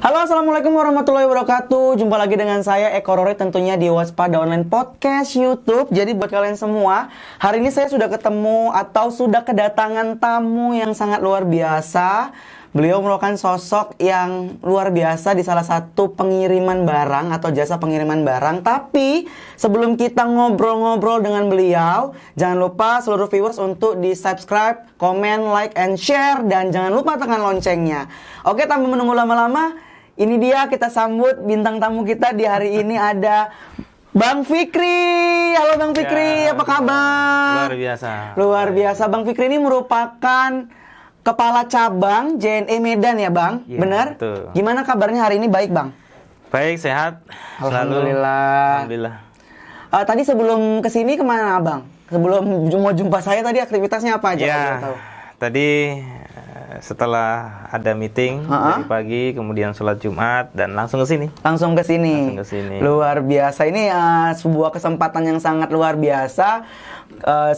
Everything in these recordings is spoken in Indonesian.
Halo, assalamualaikum warahmatullahi wabarakatuh. Jumpa lagi dengan saya Eko Rori, tentunya di Waspada Online Podcast YouTube. Jadi buat kalian semua, hari ini saya sudah ketemu atau sudah kedatangan tamu yang sangat luar biasa. Beliau merupakan sosok yang luar biasa di salah satu pengiriman barang atau jasa pengiriman barang. Tapi sebelum kita ngobrol-ngobrol dengan beliau, jangan lupa seluruh viewers untuk di subscribe, komen, like, and share. Dan jangan lupa tekan loncengnya. Oke, tanpa menunggu lama-lama, ini dia kita sambut bintang tamu kita di hari ini ada Bang Fikri. Halo Bang Fikri, apa kabar? Luar biasa. Luar biasa. Bang Fikri ini merupakan Kepala Cabang JNE Medan ya Bang? Ya, benar? betul. Gimana kabarnya hari ini? Baik Bang? Baik, sehat. Alhamdulillah. Alhamdulillah. Tadi sebelum kesini kemana Bang? Sebelum mau jumpa saya tadi aktivitasnya apa aja? Ya, tahu? tadi setelah ada meeting dari pagi, kemudian sholat Jumat dan langsung ke sini. Langsung ke sini. Luar biasa. Ini sebuah kesempatan yang sangat luar biasa.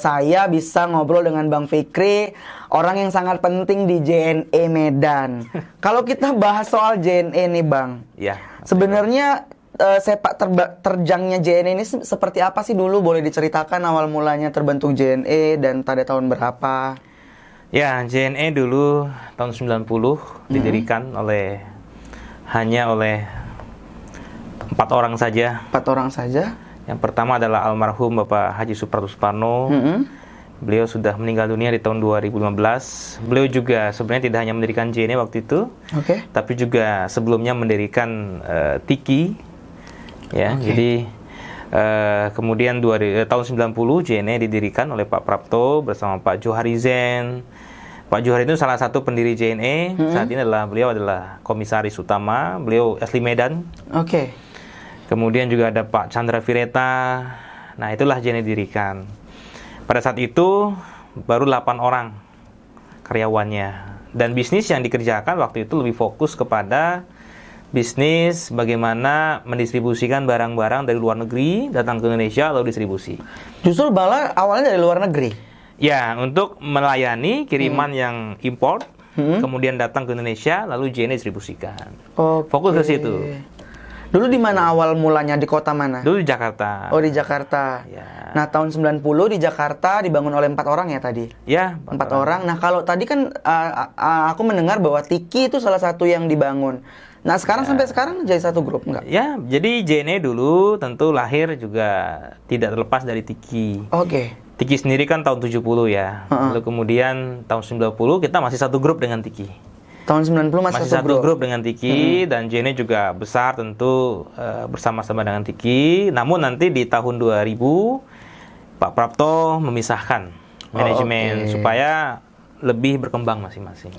Saya bisa ngobrol dengan Bang Fikri, orang yang sangat penting di JNE Medan. Kalau kita bahas soal JNE nih Bang, Ya. sebenarnya sepak terjangnya JNE ini seperti apa sih dulu? Boleh diceritakan awal mulanya terbentuk JNE dan pada tahun berapa? Ya, JNE dulu tahun 90 didirikan hanya oleh 4 orang saja. 4 orang saja. Yang pertama adalah almarhum Bapak Haji Suprapto Suparno. Beliau sudah meninggal dunia di tahun 2015. Beliau juga sebenarnya tidak hanya mendirikan JNE waktu itu, tapi juga sebelumnya mendirikan Tiki. Ya, jadi kemudian tahun 90 JNE didirikan oleh Pak Prapto bersama Pak Johari Zen. Pak Johari itu salah satu pendiri JNE. Saat ini beliau adalah komisaris utama. Beliau asli Medan. Kemudian juga ada Pak Chandra Vireta. Nah, itulah JNE didirikan. Pada saat itu baru 8 orang karyawannya. Dan bisnis yang dikerjakan waktu itu lebih fokus kepada bisnis bagaimana mendistribusikan barang-barang dari luar negeri datang ke Indonesia lalu distribusi. Justru malah awalnya dari luar negeri? Ya, untuk melayani kiriman yang import, kemudian datang ke Indonesia lalu JNE distribusikan. Fokus ke situ. Dulu di mana awal mulanya? Di kota mana? Dulu di Jakarta. Oh, di Jakarta. Ya. Nah, tahun 90 di Jakarta dibangun oleh 4 orang ya tadi? Ya, 4 orang. Nah, kalau tadi kan aku mendengar bahwa Tiki itu salah satu yang dibangun. Nah, sekarang sampai sekarang jadi satu grup enggak? Ya, jadi JNE dulu tentu lahir juga tidak terlepas dari Tiki. Tiki sendiri kan tahun 70 ya. Lalu kemudian tahun 90 kita masih satu grup dengan Tiki. Tahun 90 masih satu grup dengan Tiki, dan JNE juga besar tentu bersama-sama dengan Tiki. Namun nanti di tahun 2000 Pak Prapto memisahkan manajemen supaya lebih berkembang masing-masing.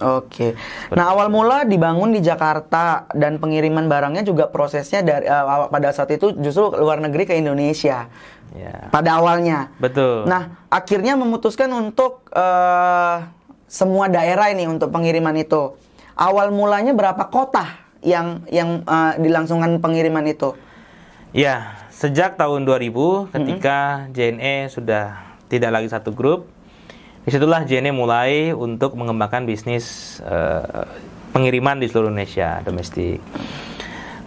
Nah, awal mula dibangun di Jakarta dan pengiriman barangnya juga prosesnya dari pada saat itu justru luar negeri ke Indonesia. Ya. Pada awalnya. Betul. Nah, akhirnya memutuskan untuk semua daerah ini untuk pengiriman itu. Awal mulanya berapa kota yang dilangsungkan pengiriman itu? Ya, sejak tahun 2000 ketika JNE sudah tidak lagi satu grup, disitulah JNE mulai untuk mengembangkan bisnis pengiriman di seluruh Indonesia domestik.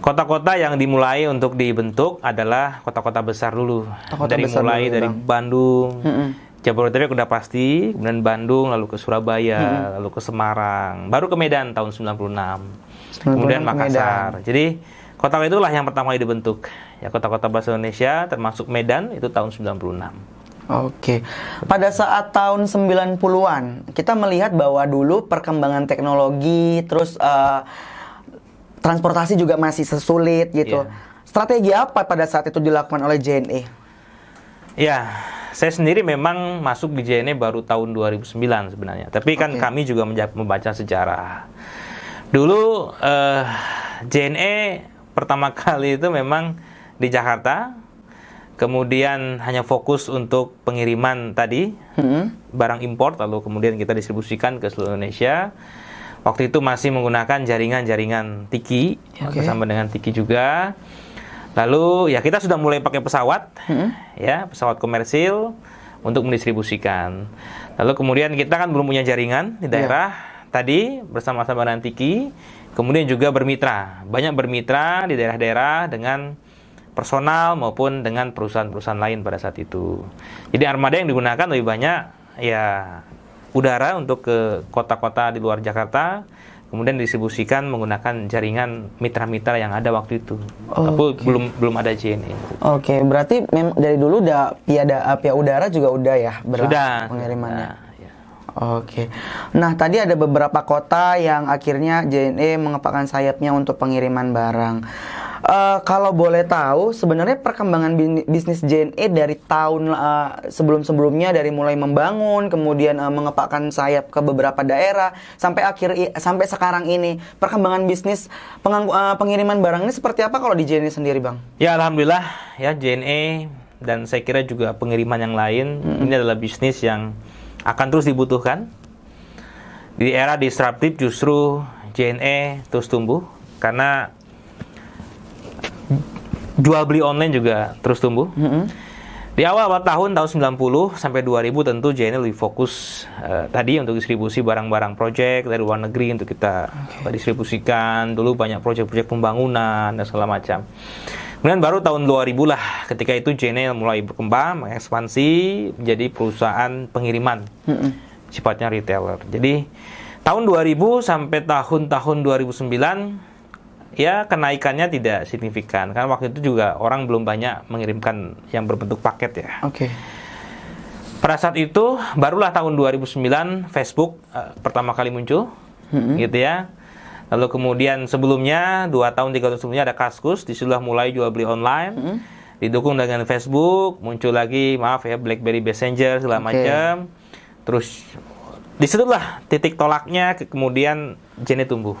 Kota-kota yang dimulai untuk dibentuk adalah kota-kota besar dulu. Dari Bandung, Jabodetabek udah pasti, kemudian Bandung, lalu ke Surabaya, lalu ke Semarang, baru ke Medan tahun 96. Kemudian Makassar. Jadi kota itulah yang pertama kali dibentuk. Ya, kota-kota bahasa Indonesia termasuk Medan itu tahun 96. Pada saat tahun 90-an, kita melihat bahwa dulu perkembangan teknologi, terus transportasi juga masih sesulit gitu. Strategi apa pada saat itu dilakukan oleh JNE? Ya, saya sendiri memang masuk di JNE baru tahun 2009 sebenarnya. Tapi kan kami juga membaca sejarah. Dulu JNE pertama kali itu memang di Jakarta. Kemudian hanya fokus untuk pengiriman tadi, barang import, lalu kemudian kita distribusikan ke seluruh Indonesia. Waktu itu masih menggunakan jaringan-jaringan Tiki, bersama dengan Tiki juga. Lalu ya kita sudah mulai pakai pesawat, ya pesawat komersil untuk mendistribusikan. Lalu kemudian kita kan belum punya jaringan di daerah tadi bersama-sama dengan Tiki. Kemudian juga banyak bermitra di daerah-daerah dengan personal maupun dengan perusahaan-perusahaan lain pada saat itu. Jadi armada yang digunakan lebih banyak ya udara untuk ke kota-kota di luar Jakarta, kemudian didistribusikan menggunakan jaringan mitra-mitra yang ada waktu itu. Tapi belum ada JNE. Oke, berarti dari dulu udah via udara juga udah ya pengirimannya. Ya. Oke. Nah, tadi ada beberapa kota yang akhirnya JNE mengepakkan sayapnya untuk pengiriman barang. Kalau boleh tahu, sebenarnya perkembangan bisnis JNE dari tahun sebelum-sebelumnya, dari mulai membangun, kemudian mengepakkan sayap ke beberapa daerah, sampai sekarang ini, perkembangan bisnis pengiriman barang ini seperti apa kalau di JNE sendiri, Bang? Ya, alhamdulillah ya, JNE dan saya kira juga pengiriman yang lain, ini adalah bisnis yang akan terus dibutuhkan. Di era disruptif justru JNE terus tumbuh karena jual beli online juga terus tumbuh. Di awal tahun 90 sampai 2000 tentu JNE lebih fokus tadi untuk distribusi barang-barang proyek dari luar negeri untuk kita distribusikan. Dulu banyak proyek-proyek pembangunan dan segala macam. Kemudian baru tahun 2000 lah, ketika itu JNE mulai berkembang, mengekspansi menjadi perusahaan pengiriman, sifatnya retailer. Jadi tahun 2000 sampai tahun 2009 ya kenaikannya tidak signifikan karena waktu itu juga orang belum banyak mengirimkan yang berbentuk paket ya. Pada saat itu barulah tahun 2009 Facebook pertama kali muncul, gitu ya. Lalu kemudian sebelumnya 2 tahun 3 tahun sebelumnya ada Kaskus, disitulah mulai jual beli online, didukung dengan Facebook, muncul lagi BlackBerry Messenger segala macam. Terus disitulah titik tolaknya, kemudian JNE tumbuh.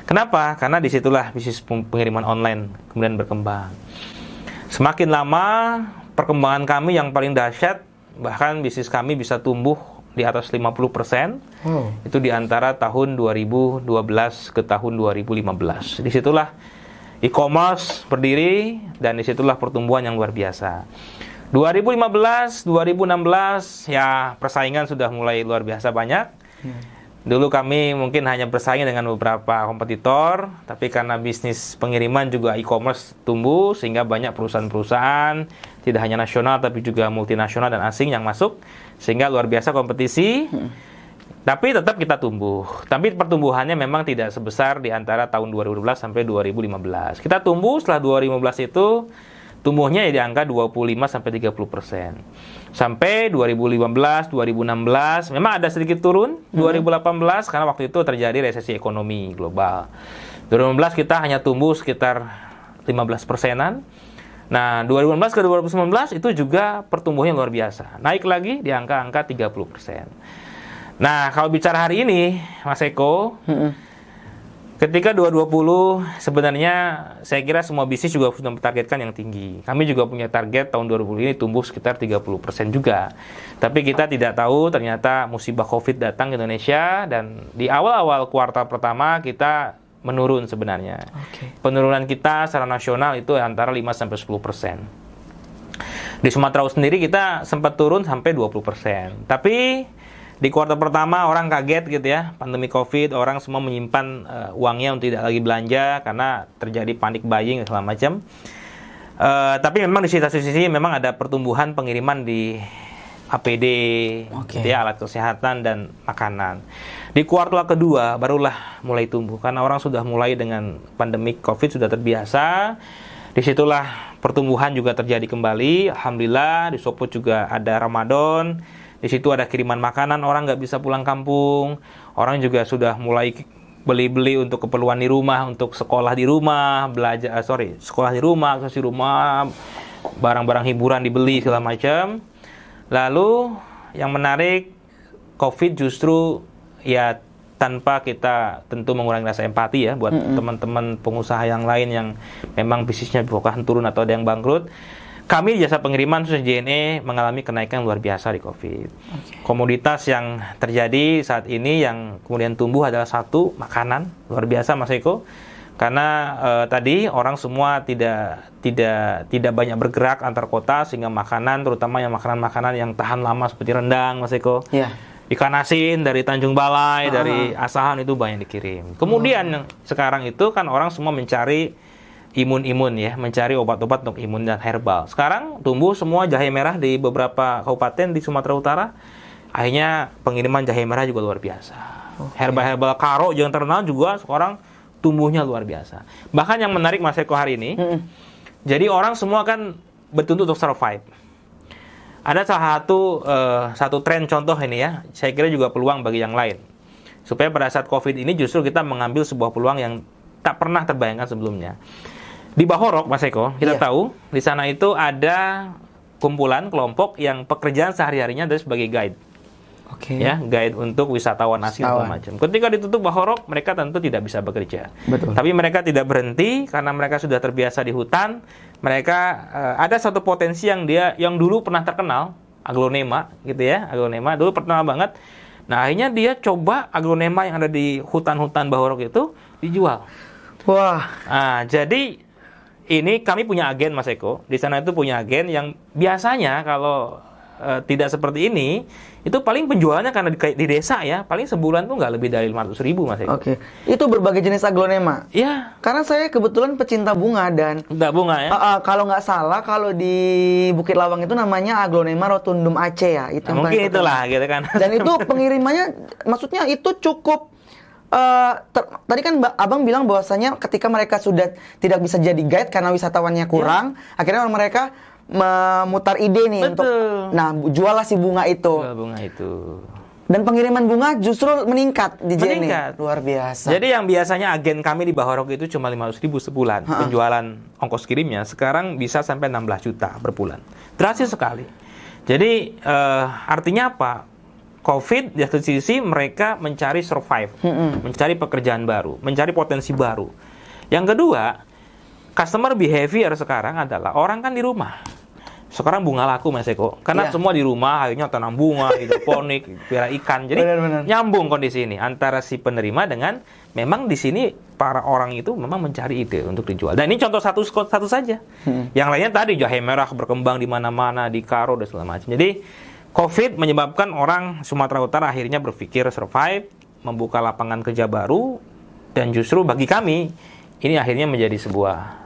Kenapa? Karena disitulah bisnis pengiriman online kemudian berkembang. Semakin lama perkembangan kami yang paling dahsyat, bahkan bisnis kami bisa tumbuh di atas 50%. Itu di antara tahun 2012 ke tahun 2015. Disitulah e-commerce berdiri dan disitulah pertumbuhan yang luar biasa. 2015, 2016 ya persaingan sudah mulai luar biasa banyak. Dulu kami mungkin hanya bersaing dengan beberapa kompetitor, tapi karena bisnis pengiriman juga e-commerce tumbuh, sehingga banyak perusahaan-perusahaan, tidak hanya nasional tapi juga multinasional dan asing yang masuk, sehingga luar biasa kompetisi, tapi tetap kita tumbuh. Tapi pertumbuhannya memang tidak sebesar di antara tahun 2012 sampai 2015. Kita tumbuh setelah 2015 itu, tumbuhnya ya di angka 25-30%. Sampai 2015, 2016, memang ada sedikit turun. 2018, karena waktu itu terjadi resesi ekonomi global. 2015 kita hanya tumbuh sekitar 15%-an. Nah, 2015 ke 2019 itu juga pertumbuhannya luar biasa. Naik lagi di angka-angka 30%. Nah, kalau bicara hari ini, Mas Eko, ketika 2020 sebenarnya saya kira semua bisnis juga sudah mentargetkan yang tinggi. Kami juga punya target tahun 2020 ini tumbuh sekitar 30% juga. Tapi kita tidak tahu ternyata musibah Covid datang ke Indonesia dan di awal-awal kuartal pertama kita menurun sebenarnya. Penurunan kita secara nasional itu antara 5-10%. Di Sumatera sendiri kita sempat turun sampai 20%. Tapi di kuartal pertama orang kaget gitu ya, pandemi Covid, orang semua menyimpan uangnya untuk tidak lagi belanja karena terjadi panik buying segala macam. Tapi memang di sisi memang ada pertumbuhan pengiriman di APD, gitu ya, alat kesehatan dan makanan. Di kuartal kedua barulah mulai tumbuh karena orang sudah mulai dengan pandemi Covid sudah terbiasa. Disitulah pertumbuhan juga terjadi kembali. Alhamdulillah di Sopot juga ada Ramadan. Di situ ada kiriman makanan, orang nggak bisa pulang kampung. Orang juga sudah mulai beli-beli untuk keperluan di rumah, untuk sekolah di rumah, sekolah di rumah, akses di rumah, barang-barang hiburan dibeli segala macam. Lalu yang menarik, Covid justru ya tanpa kita tentu mengurangi rasa empati ya buat teman-teman pengusaha yang lain yang memang bisnisnya bukan turun atau ada yang bangkrut. Kami di jasa pengiriman khusus JNE mengalami kenaikan luar biasa di Covid. Komoditas yang terjadi saat ini yang kemudian tumbuh adalah satu, makanan, luar biasa Mas Eko. Karena tadi orang semua tidak banyak bergerak antar kota sehingga makanan, terutama yang makanan-makanan yang tahan lama seperti rendang Mas Eko. ikan asin dari Tanjung Balai, dari Asahan itu banyak dikirim. Kemudian sekarang itu kan orang semua mencari imun-imun ya, mencari obat-obat untuk imun dan herbal. Sekarang tumbuh semua jahe merah di beberapa kabupaten di Sumatera Utara. Akhirnya pengiriman jahe merah juga luar biasa. Herbal-herbal karo yang terkenal juga sekarang tumbuhnya luar biasa. Bahkan yang menarik Mas Eko hari ini, jadi orang semua kan bertuntut untuk survive. Ada salah satu tren contoh ini ya, saya kira juga peluang bagi yang lain. Supaya pada saat COVID ini justru kita mengambil sebuah peluang yang tak pernah terbayangkan sebelumnya. Di Bahorok, Mas Eko, kita tahu di sana itu ada kumpulan kelompok yang pekerjaan sehari-harinya adalah sebagai guide. Ya, guide untuk wisatawan asing segala macam. Ketika ditutup Bahorok, mereka tentu tidak bisa bekerja. Betul. Tapi mereka tidak berhenti karena mereka sudah terbiasa di hutan. Mereka ada satu potensi yang dulu pernah terkenal, aglonema gitu ya, aglonema dulu terkenal banget. Nah, akhirnya dia coba aglonema yang ada di hutan-hutan Bahorok itu dijual. Wah. Nah, jadi ini kami punya agen Mas Eko. Di sana itu punya agen yang biasanya kalau tidak seperti ini, itu paling penjualannya karena di desa ya, paling sebulan tuh nggak lebih dari 500.000 Mas Eko. Oke. Itu berbagai jenis aglonema. Iya. Karena saya kebetulan pecinta bunga dan bunga ya. Kalau nggak salah, kalau di Bukit Lawang itu namanya aglonema rotundum Aceh ya. Itu nah, mungkin itulah gitu kan. Dan itu pengirimannya, maksudnya itu cukup. Tadi kan Abang bilang bahwasanya ketika mereka sudah tidak bisa jadi guide karena wisatawannya kurang, akhirnya mereka memutar ide nih. Betul. Untuk juallah si bunga itu. Jual bunga itu. Dan pengiriman bunga justru meningkat di JNE. Meningkat. Luar biasa. Jadi yang biasanya agen kami di Bahorok itu cuma 500.000 sebulan penjualan ongkos kirimnya, sekarang bisa sampai 16 juta per bulan. Drastis sekali. Jadi artinya apa? COVID di satu sisi mereka mencari survive, mencari pekerjaan baru, mencari potensi baru. Yang kedua, customer behavior sekarang adalah orang kan di rumah. Sekarang bunga laku Mas Eko, karena semua di rumah, akhirnya tanam bunga, hidroponik, pelihara ikan. Jadi nyambung kondisi ini antara si penerima dengan memang di sini para orang itu memang mencari ide untuk dijual. Dan ini contoh satu saja. Yang lainnya tadi jahe merah berkembang di mana-mana, di Karo dan segala macam. Jadi COVID menyebabkan orang Sumatera Utara akhirnya berpikir survive, membuka lapangan kerja baru, dan justru bagi kami ini akhirnya menjadi sebuah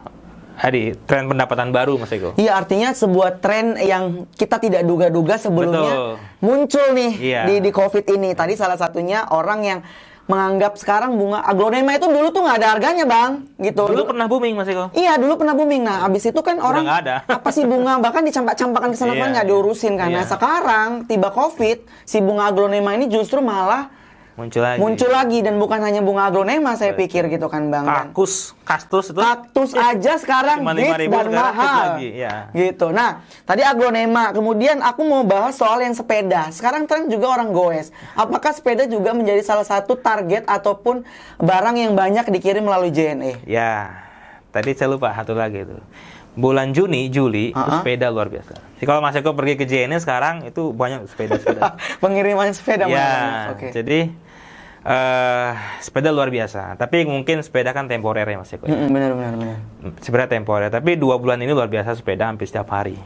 tren pendapatan baru Mas Eko. Iya, artinya sebuah tren yang kita tidak duga-duga sebelumnya muncul nih di COVID ini. Tadi salah satunya orang yang menganggap sekarang bunga aglonema itu dulu tuh nggak ada harganya Bang, gitu. Dulu pernah booming Mas Eko. Iya, dulu pernah booming. Nah, abis itu kan orang apa sih bunga, bahkan dicampak-campakan ke sana kan nggak diurusin kan. Nah, sekarang tiba COVID, si bunga aglonema ini justru malah muncul lagi dan bukan hanya bunga aglonema saya pikir gitu kan Bang. Kaktus aja sekarang hits dan mahal gitu. Nah, tadi aglonema, kemudian aku mau bahas soal yang sepeda. Sekarang tren juga orang goes. Apakah sepeda juga menjadi salah satu target ataupun barang yang banyak dikirim melalui JNE? Ya, tadi saya lupa satu lagi itu. Bulan Juli itu sepeda luar biasa. Jadi kalau Mas Eko pergi ke JNE sekarang itu banyak sepeda. Pengiriman sepeda. Ya, jadi sepeda luar biasa. Tapi mungkin sepeda kan temporer ya Mas Eko. Benar. Sepeda temporer. Tapi 2 bulan ini luar biasa sepeda hampir setiap hari.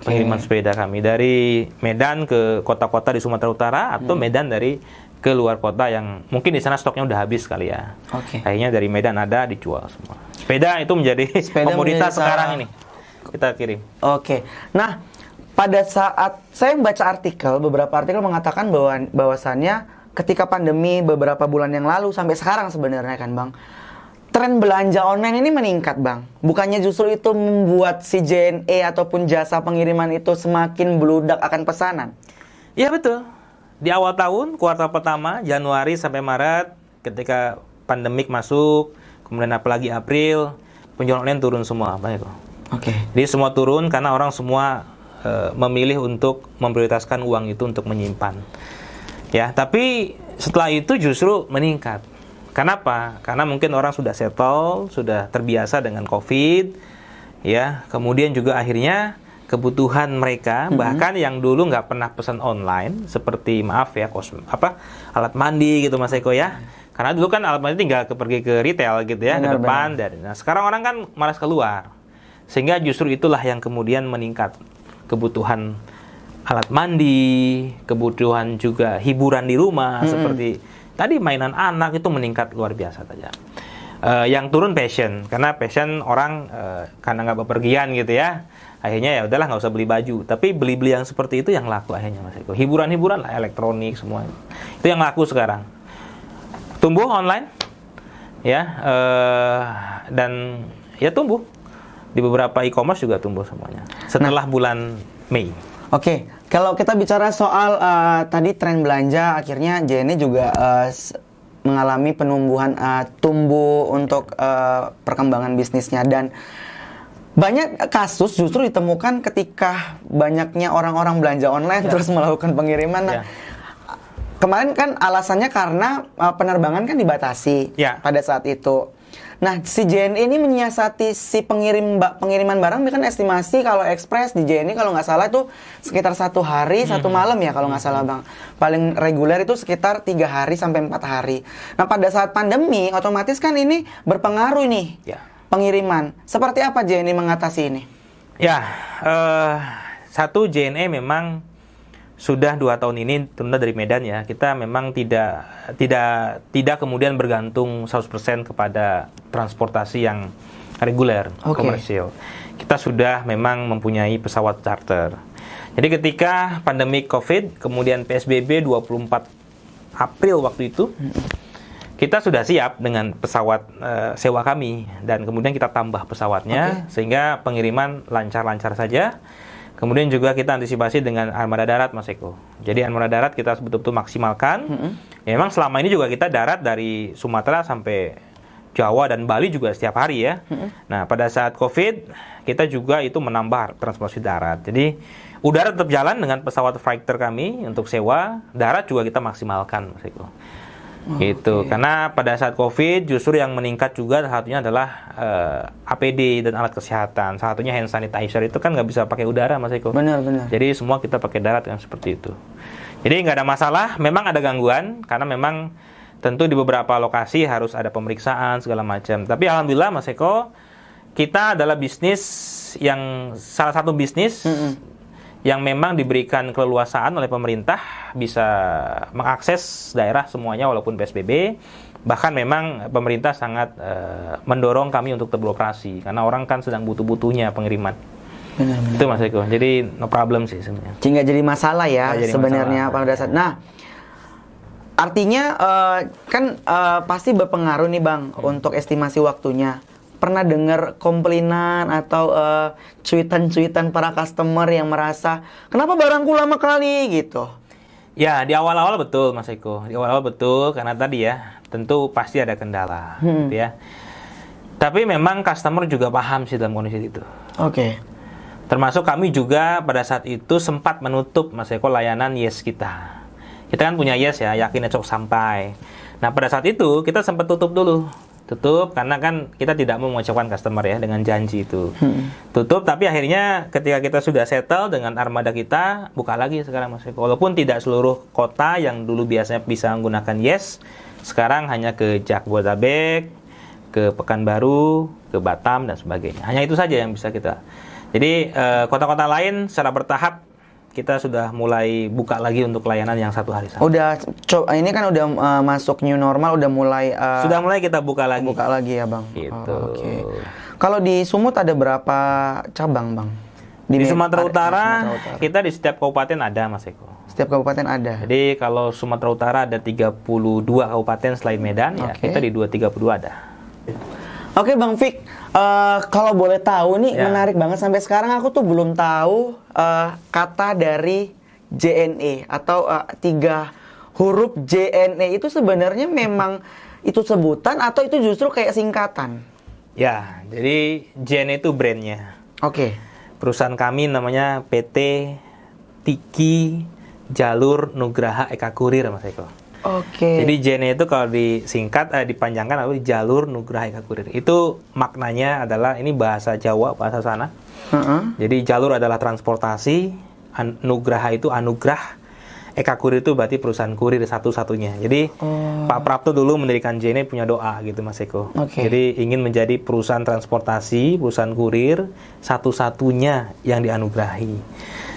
Pengiriman sepeda kami dari Medan ke kota-kota di Sumatera Utara atau Medan dari ke luar kota yang mungkin di sana stoknya udah habis kali ya. Akhirnya dari Medan ada dijual semua. Sepeda itu menjadi komoditas sekarang ini. Kita kirim. Nah, pada saat saya membaca beberapa artikel mengatakan bahwasannya ketika pandemi beberapa bulan yang lalu sampai sekarang sebenarnya kan Bang, tren belanja online ini meningkat Bang. Bukannya justru itu membuat si JNE ataupun jasa pengiriman itu semakin beludak akan pesanan? Iya betul. Di awal tahun, kuartal pertama, Januari sampai Maret, ketika pandemik masuk, kemudian apalagi April, penjualan online turun semua Bang itu. Jadi semua turun karena orang semua memilih untuk memprioritaskan uang itu untuk menyimpan. Ya, tapi setelah itu justru meningkat. Kenapa? Karena mungkin orang sudah settle, sudah terbiasa dengan COVID, ya. Kemudian juga akhirnya kebutuhan mereka, bahkan yang dulu nggak pernah pesan online, seperti alat mandi gitu Mas Eko ya. Karena dulu kan alat mandi tinggal pergi ke retail gitu ya, ke depan. Nah, sekarang orang kan malas keluar, sehingga justru itulah yang kemudian meningkat kebutuhan alat mandi, kebutuhan juga hiburan di rumah seperti tadi mainan anak itu meningkat luar biasa saja. Yang turun passion, karena passion orang karena nggak bepergian gitu ya, akhirnya ya udahlah nggak usah beli baju, tapi beli-beli yang seperti itu yang laku akhirnya Mas Eko. Hiburan-hiburan lah, elektronik semua itu yang laku sekarang. Tumbuh online ya, dan ya tumbuh di beberapa e-commerce juga tumbuh semuanya setelah bulan Mei. Oke, kalau kita bicara soal tadi tren belanja, akhirnya JNE juga mengalami penumbuhan, tumbuh untuk perkembangan bisnisnya, dan banyak kasus justru ditemukan ketika banyaknya orang-orang belanja online terus melakukan pengiriman. Nah, kemarin kan alasannya karena penerbangan kan dibatasi pada saat itu. Nah, si JNE ini menyiasati si pengiriman barang, kan estimasi kalau ekspres di JNE kalau nggak salah itu sekitar 1 hari 1 malam ya kalau nggak salah Bang. Paling reguler itu sekitar 3 hari sampai 4 hari. Nah, pada saat pandemi otomatis kan ini berpengaruh nih pengiriman. Seperti apa JNE mengatasi ini? Ya, satu, JNE memang sudah 2 tahun ini terutama dari Medan ya, kita memang tidak kemudian bergantung 100% kepada transportasi yang reguler, komersial. Kita sudah memang mempunyai pesawat charter. Jadi ketika pandemi COVID, kemudian PSBB 24 April waktu itu, kita sudah siap dengan pesawat sewa kami, dan kemudian kita tambah pesawatnya sehingga pengiriman lancar-lancar saja. Kemudian juga kita antisipasi dengan armada darat, Mas Eko. Jadi armada darat kita betul-betul maksimalkan. Ya, memang selama ini juga kita darat dari Sumatera sampai Jawa dan Bali juga setiap hari ya. Nah, pada saat COVID, kita juga itu menambah transportasi darat. Jadi udara tetap jalan dengan pesawat fighter kami untuk sewa, darat juga kita maksimalkan, Mas Eko. Gitu. Karena pada saat COVID justru yang meningkat juga satunya adalah APD dan alat kesehatan. Salah satunya hand sanitizer itu kan nggak bisa pakai udara, Mas Eko. Benar. Jadi semua kita pakai darat yang seperti itu. Jadi nggak ada masalah. Memang ada gangguan karena memang tentu di beberapa lokasi harus ada pemeriksaan segala macam. Tapi alhamdulillah, Mas Eko, kita adalah bisnis yang salah satu bisnis yang memang diberikan keleluasaan oleh pemerintah bisa mengakses daerah semuanya walaupun PSBB. Bahkan memang pemerintah sangat mendorong kami untuk beroperasi karena orang kan sedang butuh-butuhnya pengiriman. Benar. Itu Mas Eko. Jadi no problem sih sebenarnya. Nggak jadi masalah ya sebenarnya pada dasar. Nah, artinya kan pasti berpengaruh nih Bang untuk estimasi waktunya. Pernah dengar komplainan atau cuitan-cuitan para customer yang merasa kenapa barangku lama kali gitu? Ya, di awal-awal betul Mas Eko. Di awal-awal betul karena tadi ya tentu pasti ada kendala gitu ya. Tapi memang customer juga paham sih dalam kondisi itu. Termasuk kami juga pada saat itu sempat menutup Mas Eko layanan Yes kita. Kita kan punya Yes ya, yakin esok sampai. Nah, pada saat itu kita sempat tutup dulu. Tutup karena kan kita tidak mau mengecewakan customer ya dengan janji itu. Tutup, tapi akhirnya ketika kita sudah settle dengan armada kita, buka lagi sekarang Mas Eko. Walaupun tidak seluruh kota yang dulu biasanya bisa menggunakan Yes, sekarang hanya ke Jabodetabek, ke Pekanbaru, ke Batam dan sebagainya. Hanya itu saja yang bisa kita. Jadi kota-kota lain secara bertahap kita sudah mulai buka lagi untuk layanan yang 1 hari saja. Ini kan udah masuk new normal, udah mulai sudah mulai kita buka lagi. Buka lagi ya, Bang. Gitu. Kalau di Sumut ada berapa cabang, Bang? Di Sumatera Utara, kita di setiap kabupaten ada, Mas Eko. Setiap kabupaten ada. Jadi kalau Sumatera Utara ada 32 kabupaten selain Medan, ya kita di 32 ada. Oke, Bang Fik, kalau boleh tahu nih, menarik banget sampai sekarang aku tuh belum tahu kata dari JNE atau 3 huruf JNE itu sebenarnya memang itu sebutan atau itu justru kayak singkatan? Ya, jadi JNE itu brandnya. Perusahaan kami namanya PT Tiki Jalur Nugraha Eka Kurir, Mas Eko. Jadi JNE itu kalau disingkat, dipanjangkan apa? Jalur Nugraha Eka Kurir. Itu maknanya adalah, ini bahasa Jawa, bahasa sana. Jadi jalur adalah transportasi, Nugraha itu anugerah, Eka Kurir itu berarti perusahaan kurir satu-satunya. Jadi Pak Prapto dulu mendirikan JNE punya doa gitu Mas Eko. Jadi ingin menjadi perusahaan transportasi, perusahaan kurir satu-satunya yang dianugerahi.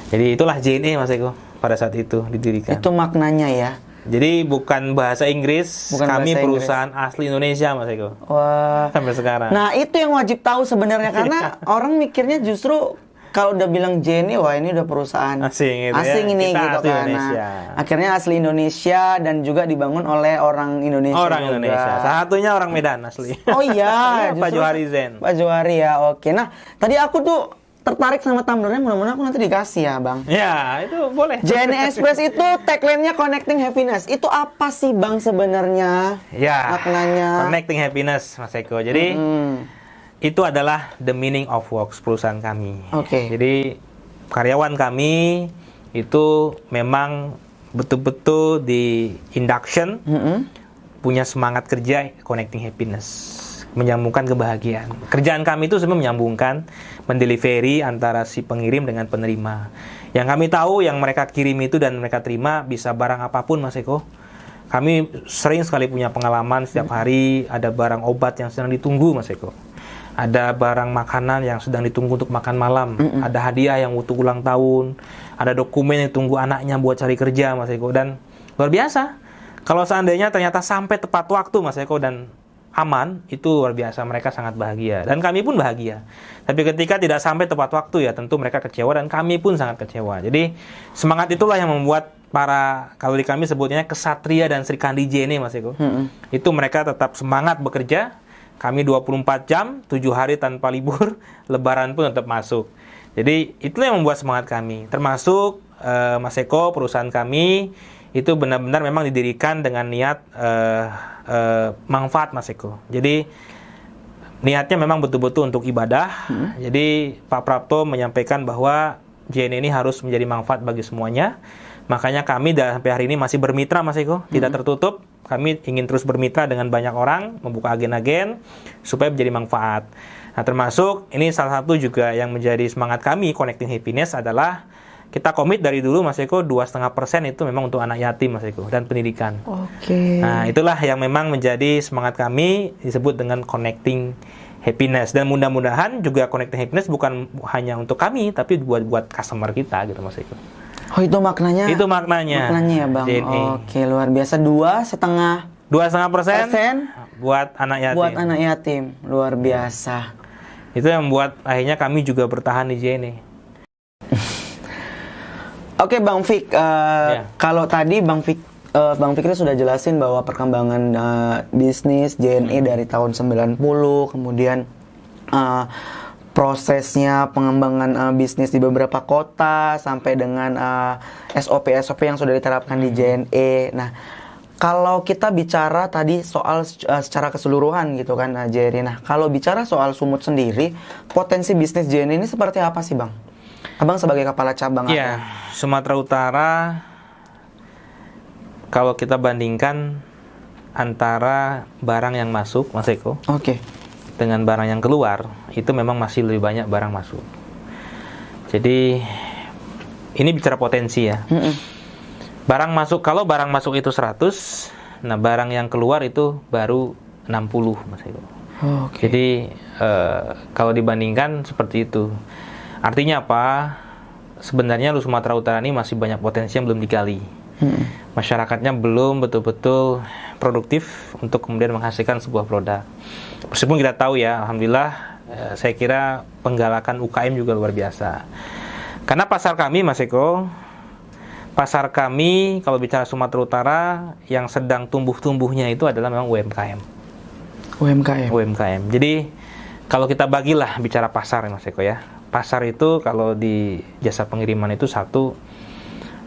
Jadi itulah JNE Mas Eko pada saat itu didirikan. Itu maknanya ya. Jadi bukan bahasa Inggris, kami bahasa perusahaan asli Indonesia Mas Eko. Wah. Sampai sekarang. Nah, itu yang wajib tahu sebenarnya karena orang mikirnya justru kalau udah bilang JNE, wah ini udah perusahaan asing, gitu asing ya. ini Kita gitu asli kan. Indonesia. Nah, akhirnya asli Indonesia dan juga dibangun oleh orang Indonesia. Orang juga. Indonesia. Salah satunya orang Medan asli. Oh iya, Pak Johari Zen. Pak Johari ya, oke. Nah, tadi aku tuh tertarik sama tumblernya, mudah-mudahan aku nanti dikasih ya, Bang. Ya, itu boleh. JNE Express itu tagline-nya Connecting Happiness. Itu apa sih, Bang, sebenarnya? Ya, maknanya. Connecting Happiness, Mas Eko. Jadi, itu adalah the meaning of works perusahaan kami. Oke. Jadi, karyawan kami itu memang betul-betul di induction, punya semangat kerja Connecting Happiness. Menyambungkan kebahagiaan. Kerjaan kami itu sebenarnya menyambungkan, mendelivery antara si pengirim dengan penerima. Yang kami tahu, yang mereka kirim itu dan mereka terima bisa barang apapun, Mas Eko. Kami sering sekali punya pengalaman setiap hari ada barang obat yang sedang ditunggu, Mas Eko. Ada barang makanan yang sedang ditunggu untuk makan malam. Ada hadiah yang butuh ulang tahun. Ada dokumen yang tunggu anaknya buat cari kerja, Mas Eko. Dan luar biasa. Kalau seandainya ternyata sampai tepat waktu, Mas Eko, dan aman, itu luar biasa, mereka sangat bahagia dan kami pun bahagia. Tapi ketika tidak sampai tepat waktu ya tentu mereka kecewa dan kami pun sangat kecewa. Jadi semangat itulah yang membuat para, kalau di kami sebutnya kesatria dan Sri Kandi JNE, Mas Eko. Itu mereka tetap semangat bekerja. Kami 24 jam, 7 hari tanpa libur, lebaran pun tetap masuk. Jadi itulah yang membuat semangat kami. Termasuk Mas Eko, perusahaan kami itu benar-benar memang didirikan dengan niat manfaat, Mas Eko. Jadi niatnya memang betul-betul untuk ibadah. Jadi Pak Prapto menyampaikan bahwa JNE ini harus menjadi manfaat bagi semuanya. Makanya kami sampai hari ini masih bermitra, Mas Eko, tidak tertutup. Kami ingin terus bermitra dengan banyak orang, membuka agen-agen supaya menjadi manfaat. Nah, termasuk ini salah satu juga yang menjadi semangat kami Connecting Happiness adalah kita komit dari dulu, Mas Eko, 2,5% itu memang untuk anak yatim, Mas Eko, dan pendidikan. Oke. Nah, itulah yang memang menjadi semangat kami, disebut dengan Connecting Happiness. Dan mudah-mudahan juga Connecting Happiness bukan hanya untuk kami, tapi buat customer kita, gitu, Mas Eko. Oh, itu maknanya? Itu maknanya. Maknanya ya, Bang. JNE. Oke, luar biasa. 2,5% buat anak yatim. Buat anak yatim, luar biasa. Itu yang membuat akhirnya kami juga bertahan di JNE. Oke, Bang Fik, kalau tadi Bang Fikri sudah jelasin bahwa perkembangan bisnis JNE dari tahun 90, kemudian prosesnya pengembangan bisnis di beberapa kota sampai dengan SOP-SOP yang sudah diterapkan di JNE. Nah, kalau kita bicara tadi soal secara keseluruhan gitu kan, JNE. Nah, kalau bicara soal Sumut sendiri, potensi bisnis JNE ini seperti apa sih, Bang? Abang sebagai kepala cabang. Iya, Sumatera Utara kalau kita bandingkan antara barang yang masuk, Mas Eko, dengan barang yang keluar, itu memang masih lebih banyak barang masuk. Jadi ini bicara potensi ya. Barang masuk, kalau barang masuk itu 100, nah barang yang keluar itu baru 60, Mas Eko. Jadi kalau dibandingkan seperti itu. Artinya apa? Sebenarnya lu Sumatera Utara ini masih banyak potensi yang belum digali. Masyarakatnya belum betul-betul produktif untuk kemudian menghasilkan sebuah produk. Meskipun kita tahu ya, alhamdulillah, saya kira penggalakan UKM juga luar biasa. Karena pasar kami, Mas Eko, pasar kami kalau bicara Sumatera Utara yang sedang tumbuh-tumbuhnya itu adalah memang UMKM. Jadi kalau kita bagilah bicara pasar, Mas Eko ya. Pasar itu kalau di jasa pengiriman itu satu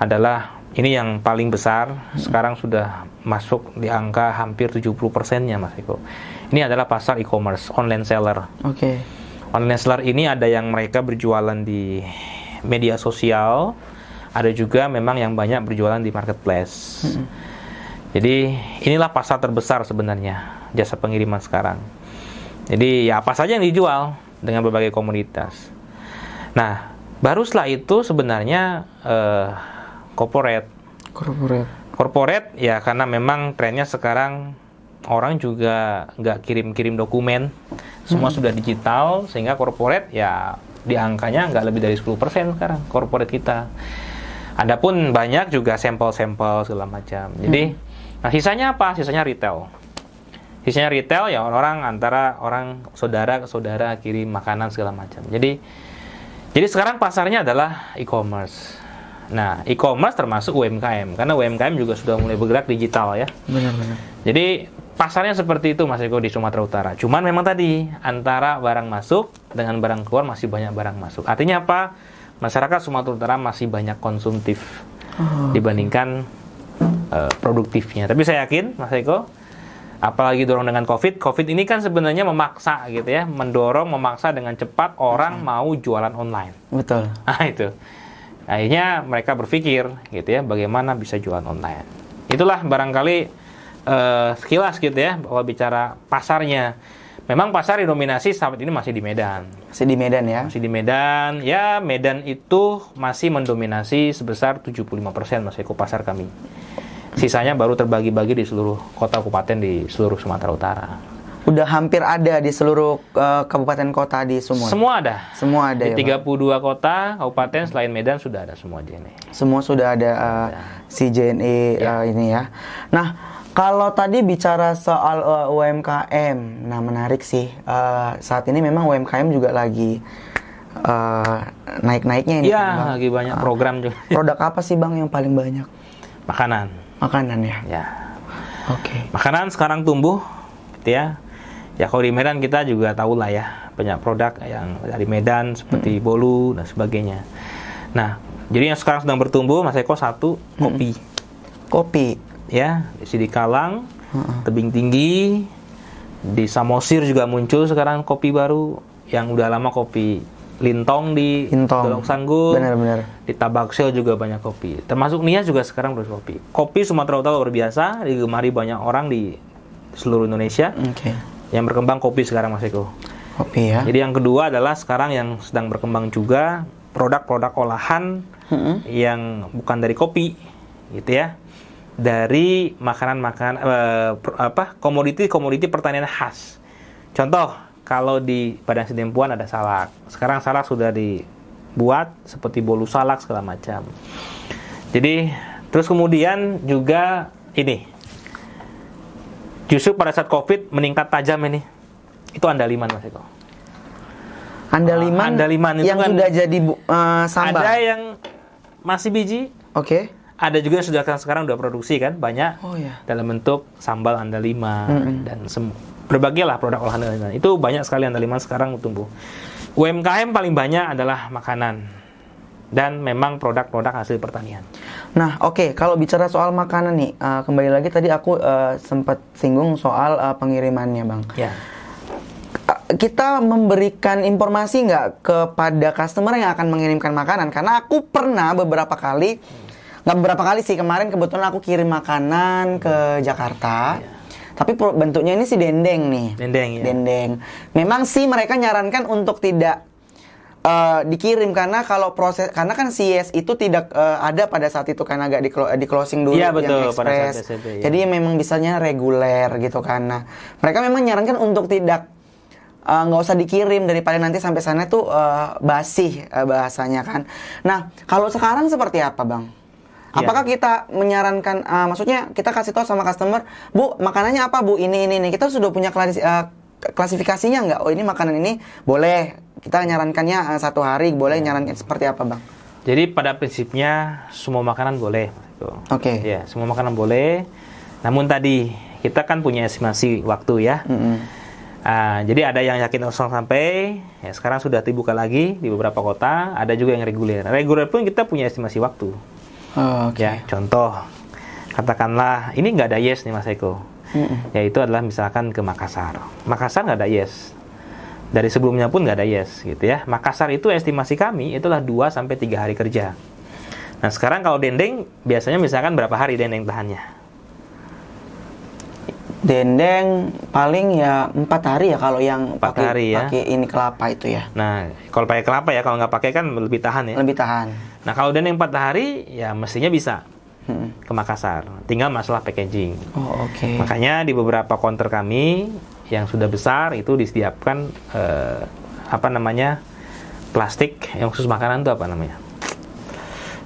adalah ini yang paling besar, sekarang sudah masuk di angka hampir 70%-nya, Mas Eko. Ini adalah pasar e-commerce, online seller. Online seller ini ada yang mereka berjualan di media sosial, ada juga memang yang banyak berjualan di marketplace. Jadi inilah pasar terbesar sebenarnya, jasa pengiriman sekarang. Jadi ya apa saja yang dijual dengan berbagai komoditas. Nah, baru setelah itu sebenarnya corporate ya, karena memang trennya sekarang orang juga nggak kirim-kirim dokumen, semua sudah digital, sehingga corporate ya di angkanya nggak lebih dari 10% sekarang corporate kita. Adapun banyak juga sampel-sampel segala macam. Jadi, nah sisanya apa? Sisanya retail. Sisanya retail ya orang antara orang saudara ke saudara kirim makanan segala macam. Jadi sekarang pasarnya adalah e-commerce. Nah, e-commerce termasuk UMKM karena UMKM juga sudah mulai bergerak digital ya. Benar-benar. Jadi pasarnya seperti itu Mas Eko di Sumatera Utara. Cuman memang tadi antara barang masuk dengan barang keluar masih banyak barang masuk. Artinya apa? Masyarakat Sumatera Utara masih banyak konsumtif dibandingkan produktifnya. Tapi saya yakin Mas Eko, apalagi dorong dengan COVID ini kan sebenarnya memaksa gitu ya, memaksa dengan cepat orang mau jualan online. Betul. Nah itu. Akhirnya mereka berpikir gitu ya, bagaimana bisa jualan online. Itulah barangkali sekilas gitu ya, bahwa bicara pasarnya. Memang pasar didominasi saat ini masih di Medan. Masih di Medan ya? Masih di Medan. Ya, Medan itu masih mendominasi sebesar 75% Mas Eko pasar kami. Sisanya baru terbagi-bagi di seluruh kota kabupaten di seluruh Sumatera Utara. Udah hampir ada di seluruh kabupaten kota di Sumut. Semua ada. Semua ada di ya, 32 kota kabupaten selain Medan sudah ada semua JNE. Semua sudah ada si JNE ini ya. Nah, kalau tadi bicara soal UMKM, nah menarik sih. Saat ini memang UMKM juga lagi naik-naiknya ini. Iya, lagi banyak program juga. Produk apa sih Bang yang paling banyak? Makanan. Makanan ya. Ya. Oke. Makanan sekarang tumbuh, gitu ya. Ya kalau di Medan kita juga tahu lah ya, banyak produk yang dari Medan seperti bolu dan sebagainya. Nah, jadi yang sekarang sedang bertumbuh Mas Eko satu, kopi. Kopi. Ya, di Sidikalang, Tebing Tinggi, di Samosir juga muncul sekarang kopi baru yang udah lama kopi. Lintong di Dolok Sanggung. Benar-benar. Di Tabaksel juga banyak kopi. Termasuk Nias juga sekarang berkopi. Kopi Sumatera Utara luar biasa, digemari banyak orang di seluruh Indonesia. Oke. Yang berkembang kopi sekarang Mas Eko. Kopi ya. Jadi yang kedua adalah sekarang yang sedang berkembang juga produk-produk olahan yang bukan dari kopi, gitu ya. Dari makanan-makanan komoditi pertanian khas. Contoh, kalau di Padang Sidempuan ada salak. Sekarang salak sudah dibuat seperti bolu salak segala macam. Jadi terus kemudian juga ini. Justru pada saat COVID meningkat tajam ini. Itu andaliman Mas Eko. Andaliman itu yang kan sudah jadi sambal. Ada yang masih biji. Oke. Ada juga yang sudah sekarang udah produksi kan banyak. Oh ya. Dalam bentuk sambal andaliman dan berbagai lah produk olahan andaliman. Itu banyak sekali andaliman sekarang tumbuh. UMKM paling banyak adalah makanan. Dan memang produk-produk hasil pertanian. Nah, oke. Kalau bicara soal makanan nih, kembali lagi tadi aku sempat singgung soal pengirimannya, Bang. Ya. Kita memberikan informasi nggak kepada customer yang akan mengirimkan makanan? Karena aku pernah beberapa kali, nggak beberapa kali sih, kemarin kebetulan aku kirim makanan ke Jakarta. Ya. Tapi bentuknya ini si dendeng nih. Dendeng ya. Dendeng. Memang sih mereka nyarankan untuk tidak dikirim karena kalau proses karena kan CS itu tidak ada pada saat itu kan agak di closing dulu ya, betul, yang ekspres. Jadi memang bisanya reguler gitu kan. Nah, mereka memang nyarankan untuk tidak nggak usah dikirim daripada nanti sampai sana tuh basi bahasanya kan. Nah, kalau sekarang seperti apa, Bang? Apakah kita menyarankan maksudnya kita kasih tahu sama customer, "Bu, makanannya apa, Bu? Ini. Kita sudah punya klasifikasinya nggak? Oh, ini makanan ini boleh. Kita nyarankannya 1 hari, boleh nyarankan seperti apa, Bang?" Jadi pada prinsipnya semua makanan boleh. Oke. Ya, semua makanan boleh. Namun tadi kita kan punya estimasi waktu ya. Jadi ada yang yakin langsung sampai, ya sekarang sudah dibuka lagi di beberapa kota. Ada juga yang reguler. Reguler pun kita punya estimasi waktu. Ya, contoh, katakanlah ini nggak ada yes nih Mas Eko. Yaitu adalah misalkan ke Makassar. Makassar nggak ada yes. Dari sebelumnya pun nggak ada yes, gitu ya. Makassar itu estimasi kami itulah 2-3 hari kerja. Nah sekarang kalau dendeng biasanya misalkan berapa hari dendeng tahannya? Dendeng paling ya 4 hari ya kalau yang pakai ini kelapa itu ya. Nah kalau pakai kelapa ya, kalau nggak pakai kan lebih tahan ya. Lebih tahan. Nah kalau dendeng 4 hari ya mestinya bisa ke Makassar. Tinggal masalah packaging. Oh oke. Makanya di beberapa counter kami yang sudah besar itu disediakan plastik yang khusus makanan tuh apa namanya?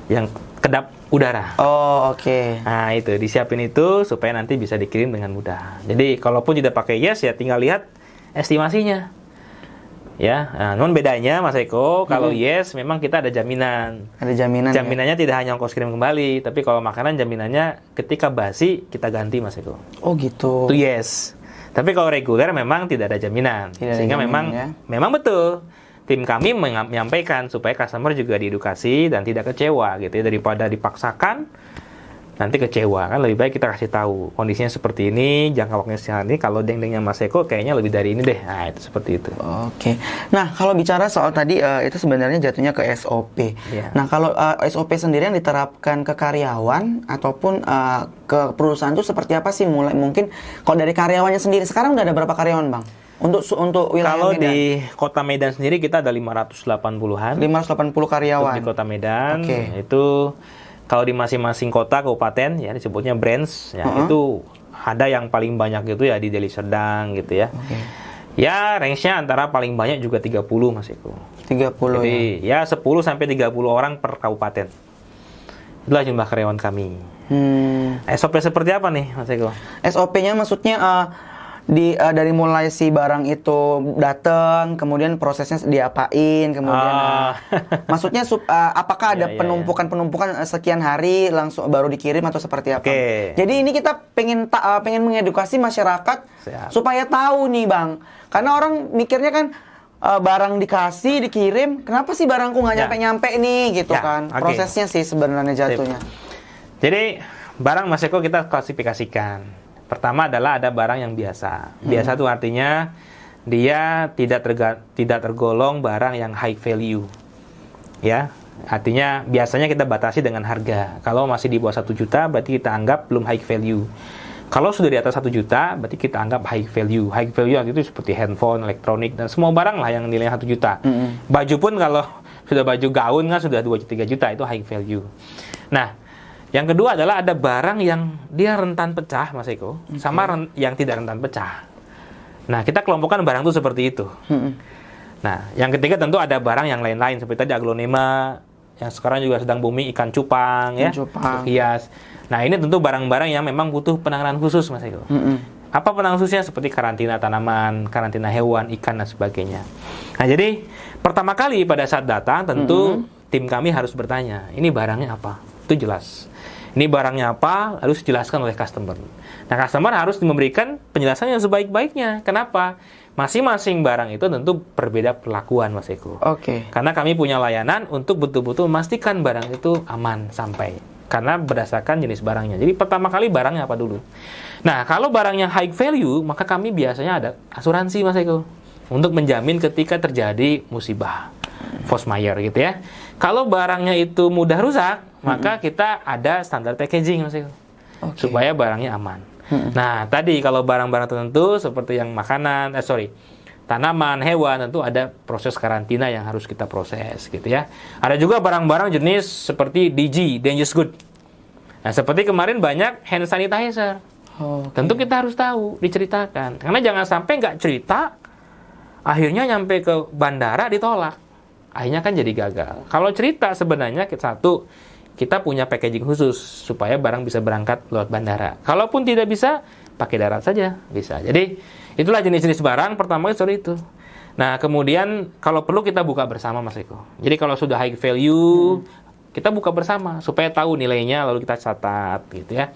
Yang kedap udara. Oh, oke. Nah, itu disiapin itu supaya nanti bisa dikirim dengan mudah. Jadi, kalaupun tidak pakai Yes, ya tinggal lihat estimasinya. Ya, namun bedanya Mas Eko, kalau Yes memang kita ada jaminan. Ada jaminan. Jaminannya tidak hanya ongkos kirim kembali, tapi kalau makanan jaminannya ketika basi kita ganti Mas Eko. Oh, gitu. Itu Yes. Tapi kalau reguler memang tidak ada jaminan. Sehingga memang betul. Tim kami menyampaikan supaya customer juga diedukasi dan tidak kecewa gitu ya, daripada dipaksakan nanti kecewa, kan lebih baik kita kasih tahu kondisinya seperti ini, jangka waktunya seperti ini, kalau deng-dengnya Mas Eko kayaknya lebih dari ini deh. Nah, itu seperti itu. Oke. Nah, kalau bicara soal tadi itu sebenarnya jatuhnya ke SOP. Yeah. Nah, kalau SOP sendiri yang diterapkan ke karyawan ataupun ke perusahaan itu seperti apa sih? Mulai mungkin kalau dari karyawannya sendiri, sekarang udah ada berapa karyawan, Bang? Untuk wilayah kalau Medan. di Kota Medan sendiri kita ada 580-an. 580 karyawan. Di Kota Medan. Oke. Itu kalau di masing-masing kota kabupaten ya disebutnya branch ya, itu ada yang paling banyak gitu ya di Deli Serdang gitu ya. Oke. Ya, range-nya antara paling banyak juga 30 Mas Eko. 30 Jadi ya 10 sampai 30 orang per kabupaten. Itulah jumlah karyawan kami. SOP seperti apa nih Mas Eko? SOP-nya maksudnya dari mulai si barang itu datang, kemudian prosesnya diapain, kemudian maksudnya apakah ada penumpukan sekian hari langsung baru dikirim atau seperti apa? Jadi ini kita pengen mengedukasi masyarakat supaya tahu nih, Bang. Karena orang mikirnya kan barang dikasih, dikirim, kenapa sih barangku nggak nyampe-nyampe nih gitu kan? Prosesnya sih sebenarnya jatuhnya. Jadi barang Mas Eko kita klasifikasikan. Pertama adalah ada barang yang biasa. Biasa itu artinya dia tidak tergolong barang yang high value. Ya, artinya biasanya kita batasi dengan harga. Kalau masih di bawah 1 juta berarti kita anggap belum high value. Kalau sudah di atas 1 juta berarti kita anggap high value. High value itu seperti handphone, elektronik dan semua barang lah yang nilainya 1 juta. Baju pun kalau sudah baju gaun kan sudah 2-3 juta, itu high value. Nah, yang kedua adalah ada barang yang dia rentan pecah, Mas Eko, sama yang tidak rentan pecah. Nah, kita kelompokkan barang itu seperti itu. Nah, yang ketiga tentu ada barang yang lain-lain, seperti tadi aglonema, yang sekarang juga sedang booming ikan cupang, untuk hias. Nah, ini tentu barang-barang yang memang butuh penanganan khusus, Mas Eko. Apa penanganan khususnya? Seperti karantina tanaman, karantina hewan, ikan, dan sebagainya. Nah, jadi pertama kali pada saat datang, tentu tim kami harus bertanya, ini barangnya apa? Itu jelas. Ini barangnya apa, harus dijelaskan oleh customer. Nah, customer harus memberikan penjelasan yang sebaik-baiknya. Kenapa? Masing-masing barang itu tentu berbeda perlakuan, Mas Eko. Karena kami punya layanan untuk betul-betul memastikan barang itu aman sampai. Karena berdasarkan jenis barangnya. Jadi pertama kali barangnya apa dulu. Nah, kalau barangnya high value, maka kami biasanya ada asuransi, Mas Eko, untuk menjamin ketika terjadi musibah, force majeure gitu ya. Kalau barangnya itu mudah rusak, maka kita ada standar packaging, Mas Eko, supaya barangnya aman. Nah, tadi kalau barang-barang tertentu seperti yang makanan, tanaman, hewan, tentu ada proses karantina yang harus kita proses, gitu ya. Ada juga barang-barang jenis seperti DG, dangerous good. Nah, seperti kemarin banyak hand sanitizer. Tentu kita harus tahu, diceritakan. Karena jangan sampai nggak cerita, akhirnya nyampe ke bandara ditolak. Akhirnya kan jadi gagal. Kalau cerita sebenarnya kita punya packaging khusus supaya barang bisa berangkat lewat bandara. Kalaupun tidak bisa, pakai darat saja bisa. Jadi itulah jenis-jenis barang. Pertama itu. Nah, kemudian kalau perlu kita buka bersama, Mas Eko. Jadi kalau sudah high value, kita buka bersama supaya tahu nilainya, lalu kita catat gitu ya.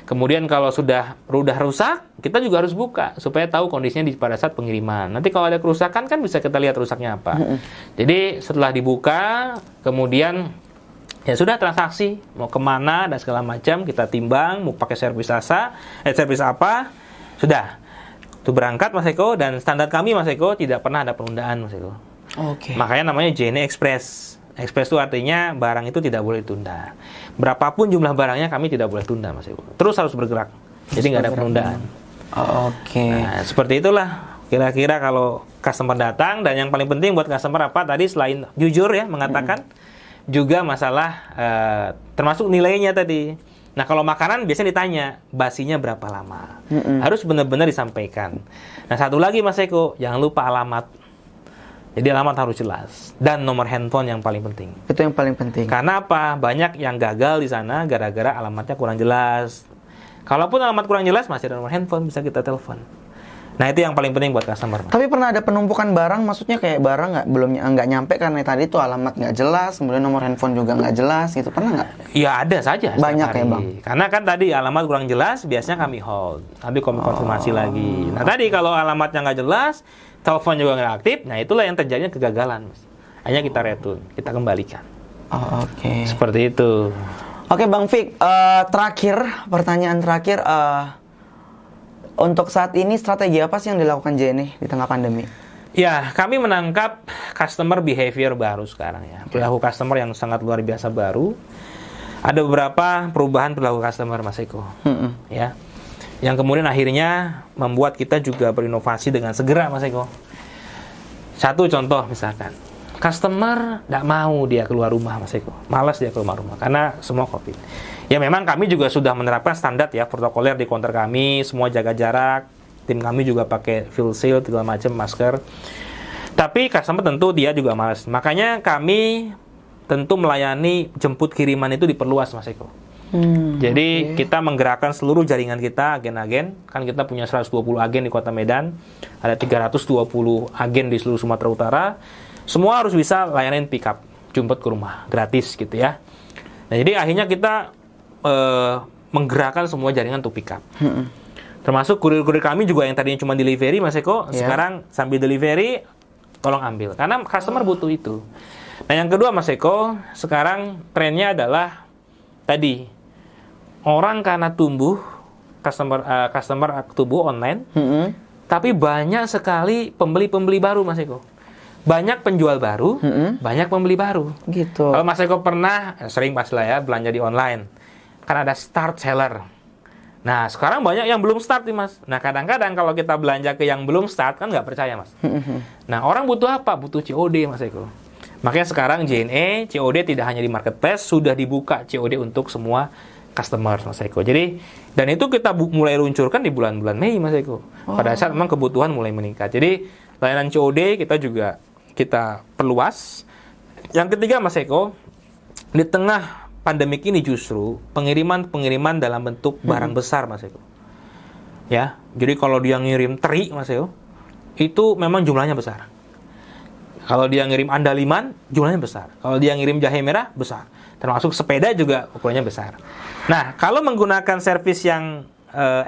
Kemudian kalau sudah rusak, kita juga harus buka supaya tahu kondisinya pada saat pengiriman. Nanti kalau ada kerusakan kan bisa kita lihat rusaknya apa. Jadi setelah dibuka, kemudian ya sudah transaksi, mau kemana dan segala macam, kita timbang, mau pakai servis apa, sudah. Itu berangkat, Mas Eko, dan standar kami, Mas Eko, tidak pernah ada penundaan, Mas Eko. Makanya namanya JNE Express. Express itu artinya barang itu tidak boleh ditunda. Berapapun jumlah barangnya kami tidak boleh tunda, Mas Eko. Terus harus bergerak. Jadi nggak ada penundaan. Nah, seperti itulah kira-kira kalau customer datang, dan yang paling penting buat customer apa? Tadi selain jujur ya mengatakan, juga masalah termasuk nilainya tadi. Nah, kalau makanan biasanya ditanya, basinya berapa lama? Harus benar-benar disampaikan. Nah, satu lagi, Mas Eko, jangan lupa alamat. Jadi alamat harus jelas dan nomor handphone yang paling penting. Itu yang paling penting. Karena apa? Banyak yang gagal di sana gara-gara alamatnya kurang jelas. Kalaupun alamat kurang jelas masih ada nomor handphone bisa kita telepon. Nah itu yang paling penting buat customer. Tapi pernah ada penumpukan barang, maksudnya kayak barang nggak nyampe karena tadi tuh alamat nggak jelas, kemudian nomor handphone juga nggak jelas, gitu pernah nggak? Iya ada saja. Banyak ya bang. Karena kan tadi alamat kurang jelas, biasanya kami hold, kami konfirmasi lagi. Nah tadi kalau alamatnya nggak jelas, telepon juga nggak aktif, nah itulah yang terjadinya kegagalan. Hanya kita return, kita kembalikan. Oke. Seperti itu. Oke Bang Fik, pertanyaan terakhir. Untuk saat ini strategi apa sih yang dilakukan JNE di tengah pandemi? Ya, kami menangkap customer behavior baru sekarang ya. Perilaku customer yang sangat luar biasa baru. Ada beberapa perubahan perilaku customer, Mas Eko. Ya. Yang kemudian akhirnya membuat kita juga berinovasi dengan segera, Mas Eko. Satu contoh misalkan, customer tidak mau dia keluar rumah, Mas Eko. Malas dia keluar rumah karena semua COVID. Ya memang kami juga sudah menerapkan standar ya, protokoler di counter kami, semua jaga jarak, tim kami juga pakai face shield, segala macam, masker. Tapi customer tentu dia juga malas. Makanya kami tentu melayani jemput kiriman itu diperluas, Mas Eko. Jadi kita menggerakkan seluruh jaringan kita, agen-agen. Kan kita punya 120 agen di Kota Medan, ada 320 agen di seluruh Sumatera Utara. Semua harus bisa layanin pick up, jemput ke rumah, gratis gitu ya. Nah jadi akhirnya kita menggerakkan semua jaringan untuk pick up. Termasuk kurir-kurir kami juga yang tadinya cuma delivery, Mas Eko, sekarang sambil delivery tolong ambil karena customer butuh itu. Nah yang kedua, Mas Eko, sekarang trennya adalah tadi orang karena customer tumbuh online, tapi banyak sekali pembeli baru, Mas Eko. Banyak penjual baru, banyak pembeli baru. Gitu. Kalau Mas Eko pernah, sering pastilah ya belanja di online. Kan ada start seller. Nah, sekarang banyak yang belum start nih, Mas. Nah, kadang-kadang kalau kita belanja ke yang belum start, kan nggak percaya, Mas. Nah, orang butuh apa? Butuh COD, Mas Eko. Makanya sekarang JNE, COD tidak hanya di marketplace, sudah dibuka COD untuk semua customer, Mas Eko. Jadi, dan itu kita mulai luncurkan di bulan-bulan Mei, Mas Eko. Pada saat memang kebutuhan mulai meningkat. Jadi, layanan COD kita perluas. Yang ketiga, Mas Eko, di tengah pandemik ini justru pengiriman dalam bentuk barang besar, Mas Eko. Ya, jadi kalau dia ngirim teri, Mas Eko, itu memang jumlahnya besar. Kalau dia ngirim andaliman, jumlahnya besar. Kalau dia ngirim jahe merah, besar. Termasuk sepeda juga ukurannya besar. Nah, kalau menggunakan servis yang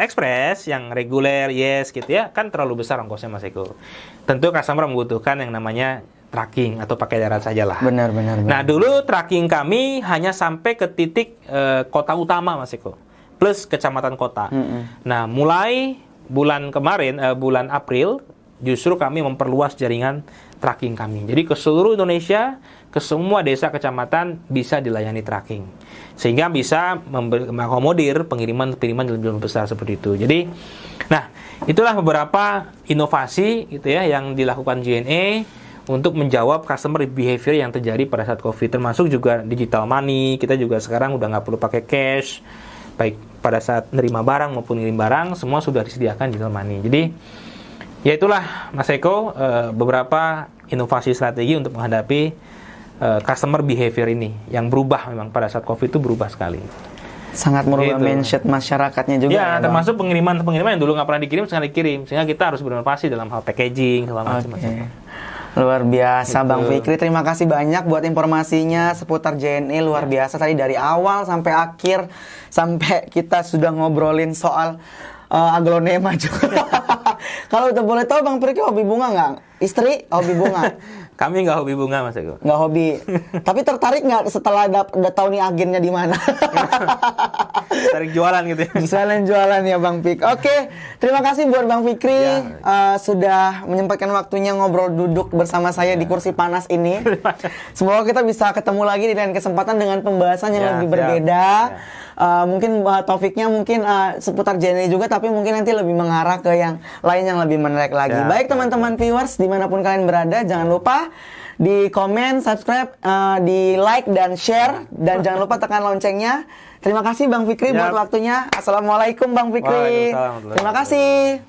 ekspres, yang reguler, yes gitu ya, kan terlalu besar ongkosnya, Mas Eko. Tentu customer membutuhkan yang namanya tracking atau pakai darat sajalah. Benar. Nah dulu tracking kami hanya sampai ke titik kota utama, Mas Eko, plus kecamatan kota. Nah mulai bulan kemarin, bulan April, justru kami memperluas jaringan tracking kami. Jadi ke seluruh Indonesia, ke semua desa kecamatan bisa dilayani tracking, sehingga bisa mengakomodir pengiriman dalam jumlah besar seperti itu. Jadi, nah itulah beberapa inovasi gitu ya yang dilakukan JNE untuk menjawab customer behavior yang terjadi pada saat COVID, termasuk juga digital money. Kita juga sekarang udah nggak perlu pakai cash, baik pada saat nerima barang maupun ngirim barang, semua sudah disediakan digital money. Jadi, ya itulah Mas Eko, beberapa inovasi strategi untuk menghadapi customer behavior ini yang berubah. Memang pada saat COVID itu berubah sekali. Sangat merubah mindset masyarakatnya juga. Ya, termasuk pengiriman yang dulu nggak pernah dikirim, sekarang dikirim. Sehingga kita harus berinovasi dalam hal packaging, segala macam. Luar biasa, Gitu. Bang Fikri. Terima kasih banyak buat informasinya seputar JNE. Luar biasa tadi dari awal sampai akhir, sampai kita sudah ngobrolin soal aglonema juga. Kalau udah boleh tahu, Bang Fikri hobi bunga nggak? Istri hobi bunga? Kami nggak hobi bunga, Mas Eko. Nggak hobi. Tapi tertarik nggak setelah udah tahu nih agennya di mana? Tarik jualan gitu ya. Sekalian jualan ya, Bang Fik. Oke, terima kasih buat Bang Fikri sudah menyempatkan waktunya ngobrol duduk bersama saya di kursi panas ini. Semoga kita bisa ketemu lagi di lain kesempatan dengan pembahasan yang lebih berbeda. Mungkin topiknya mungkin seputar JNE juga, tapi mungkin nanti lebih mengarah ke yang lain yang lebih menarik lagi. Baik teman-teman viewers dimanapun kalian berada, jangan lupa di komen, subscribe, di like dan share, dan jangan lupa tekan loncengnya. Terima kasih Bang Fikri buat waktunya. Assalamualaikum Bang Fikri. Terima kasih.